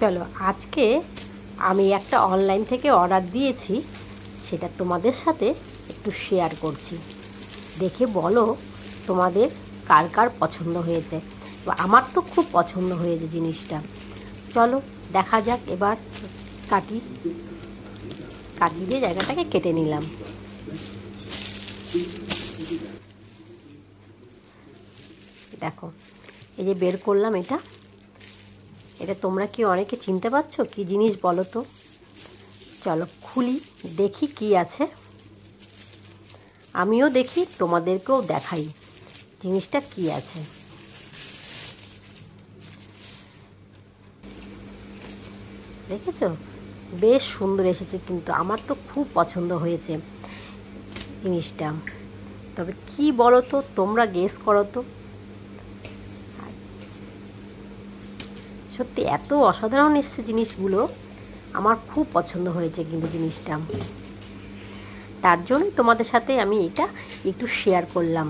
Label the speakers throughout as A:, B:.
A: চলো আজকে আমি একটা অনলাইন থেকে অর্ডার দিয়েছি, সেটা তোমাদের সাথে একটু শেয়ার করছি। দেখে বলো তোমাদের কার কার পছন্দ হয়েছে। আমার তো খুব পছন্দ হয়েছে জিনিসটা। চলো দেখা যাক। এবার কাটি দিয়ে জায়গাটাকে কেটে নিলাম। দেখো এই যে বের করলাম, এটা তোমরা কি অনেকে চিনতে পারছো কি জিনিস বলো তো? চলো খুলি, দেখি কি আছে। আমিও দেখি, তোমাদেরকেও দেখাই জিনিসটা কি আছে। দেখেছো, বেশ সুন্দর এসেছে, কিন্তু আমার তো খুব পছন্দ হয়েছে জিনিসটা। তবে কি বলো তো, তোমরা গেস করো তো। সত্যি এত অসাধারণ এসছে জিনিসগুলো, আমার খুব পছন্দ হয়েছে কিন্তু জিনিসটা। তার জন্যই তোমাদের সাথে আমি এটা একটু শেয়ার করলাম।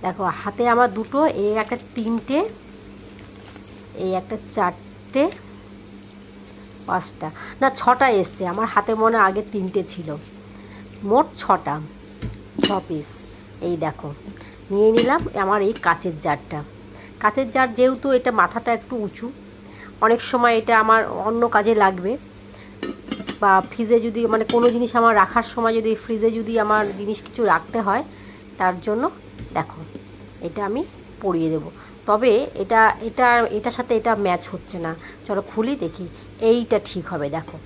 A: দেখো হাতে আমার দুটো, এই একটা তিনটে, এই একটা চারটে, পাঁচটা না ছটা এসছে। আমার হাতে মনে আগে তিনটে ছিল, মোট ছটা, 6 পিস। এই দেখো নিয়ে নিলাম আমার এই কাচের জারটা। কাচের জার যেহেতু এটা মাথাটা একটু উঁচু, অনেক সময় এটা আমার অন্য কাজে লাগবে, বা ফ্রিজে যদি মানে কোনো জিনিস আমার রাখার সময় যদি ফ্রিজে যদি আমার জিনিস কিছু রাখতে হয়, তার জন্য দেখো এটা আমি পরিয়ে দেব। তবে এটার সাথে এটা ম্যাচ হচ্ছে না। চলো খুলি দেখি, এইটা ঠিক হবে। দেখো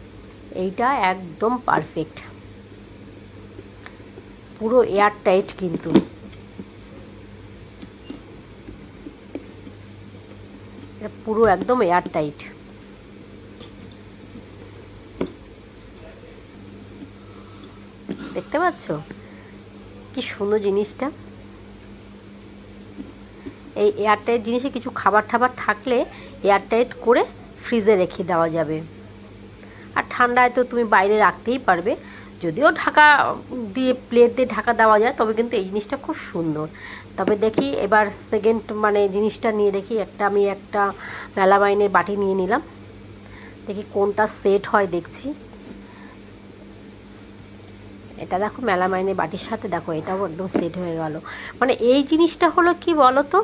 A: এইটা একদম পারফেক্ট, পুরো এয়ার টাইট, কিন্তু পুরো একদম এয়ার টাইট। দেখতে পাচ্ছ কি সুন্দর জিনিসটা? এই এয়ারটাইট জিনিসে কিছু খাবার টাবার থাকলে এয়ারটাইট করে ফ্রিজে রেখে দেওয়া যাবে। আর ঠান্ডায় তো তুমি বাইরে রাখতেই পারবে, যদিও ঢাকা দিয়ে প্লেট দিয়ে ঢাকা দেওয়া যায়, তবে কিন্তু এই জিনিসটা খুব সুন্দর। তবে দেখি এবার সেকেন্ড মানে জিনিসটা নিয়ে দেখি। আমি একটা মেলামাইনের বাটি নিয়ে নিলাম, দেখি কোনটা সেট হয় দেখছি। এটা দেখো মেলামাইনের বাটির সাথে দেখো এটাও একদম সেট হয়ে গেল। মানে এই জিনিসটা হলো কি বলো তো,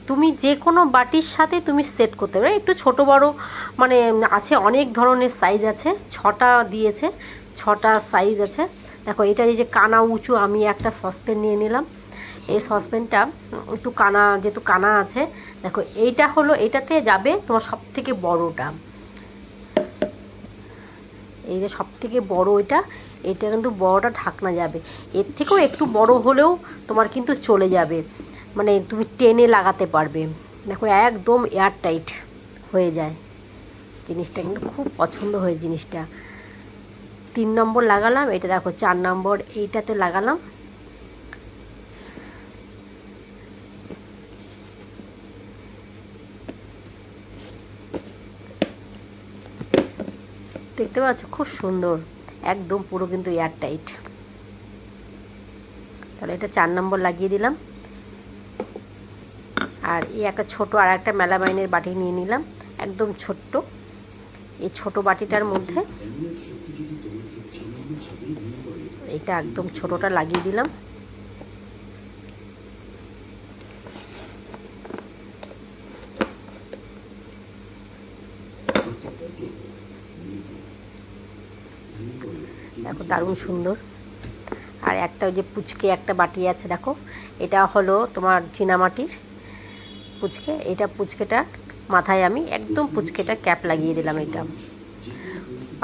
A: তুমি যে কোনো বাটির সাথে তুমি সেট করতে পারো। একটু ছোট বড় মানে আছে, অনেক ধরনের সাইজ আছে। 6টা দিয়েছে, 6টা সাইজ আছে। দেখো এটা এই যে কানা উঁচু, আমি একটা সসপ্যান নিয়ে নিলাম। এই সসপ্যানটা একটু কানা, যেহেতু কানা আছে। দেখো এইটা হলো, এটাতে যাবে তোমার সব থেকে বড়টা। এই যে সব থেকে বড় এটা কিন্তু বড়টা ঢাকনা যাবে। এর থেকেও একটু বড় হলেও তোমার কিন্তু চলে যাবে, মানে তুমি টেনে লাগাতে পারবে। দেখো একদম এয়ার টাইট হয়ে যায় জিনিসটা, কিন্তু খুব পছন্দ হয়েছে জিনিসটা। 3 নম্বর লাগালাম, এটা দেখো 4 নম্বর এইটাতে লাগালাম। দেখতে পাচ্ছ খুব সুন্দর, একদম পুরো কিন্তু এয়ার টাইট। তাহলে এটা 4 নম্বর লাগিয়ে দিলাম। আর এই একটা ছোট আর একটা মেলামাইনের বাটি নিয়ে নিলাম, একদম ছোট্ট। এই ছোট বাটিটার মধ্যে এটা একদম ছোটটা লাগিয়ে দিলাম। দেখো দারুণ সুন্দর। আর একটা ওই যে পুচকে একটা বাটি আছে, দেখো এটা হলো তোমার চীনামাটির পুচকে। এটা পুচকেটা মাথায় আমি একদম পুচকেটা ক্যাপ লাগিয়ে দিলাম। এটা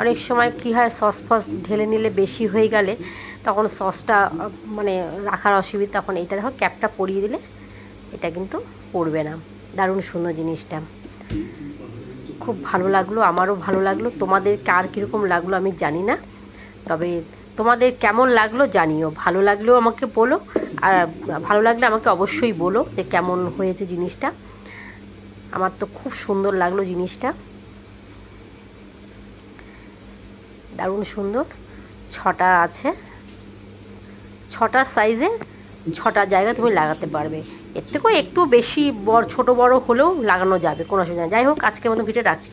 A: অনেক সময় কি হয়, সস ফস ঢেলে নিলে বেশি হয়ে গেলে তখন সসটা মানে রাখার অসুবিধা, তখন এইটা দেখো ক্যাপটা পরিয়ে দিলে এটা কিন্তু পড়বে না। দারুণ সুন্দর জিনিসটা, খুব ভালো লাগলো, আমারও ভালো লাগলো। তোমাদের কার কীরকম লাগলো আমি জানি না, তবে তোমাদের কেমন লাগলো জানিও। ভালো লাগলেও আমাকে বলো, আর ভালো লাগলে আমাকে অবশ্যই বলো যে কেমন হয়েছে জিনিসটা। আমার তো খুব সুন্দর লাগলো জিনিসটা, দারুণ সুন্দর। 6টা আছে, 6টা সাইজে 6টা জায়গা তুমি লাগাতে পারবে। এর থেকেও একটু বেশি ছোট বড় হলেও লাগানো যাবে, কোনো অসুবিধা নেই। যাই হোক, আজকের মতো ভিডিও রাখছি।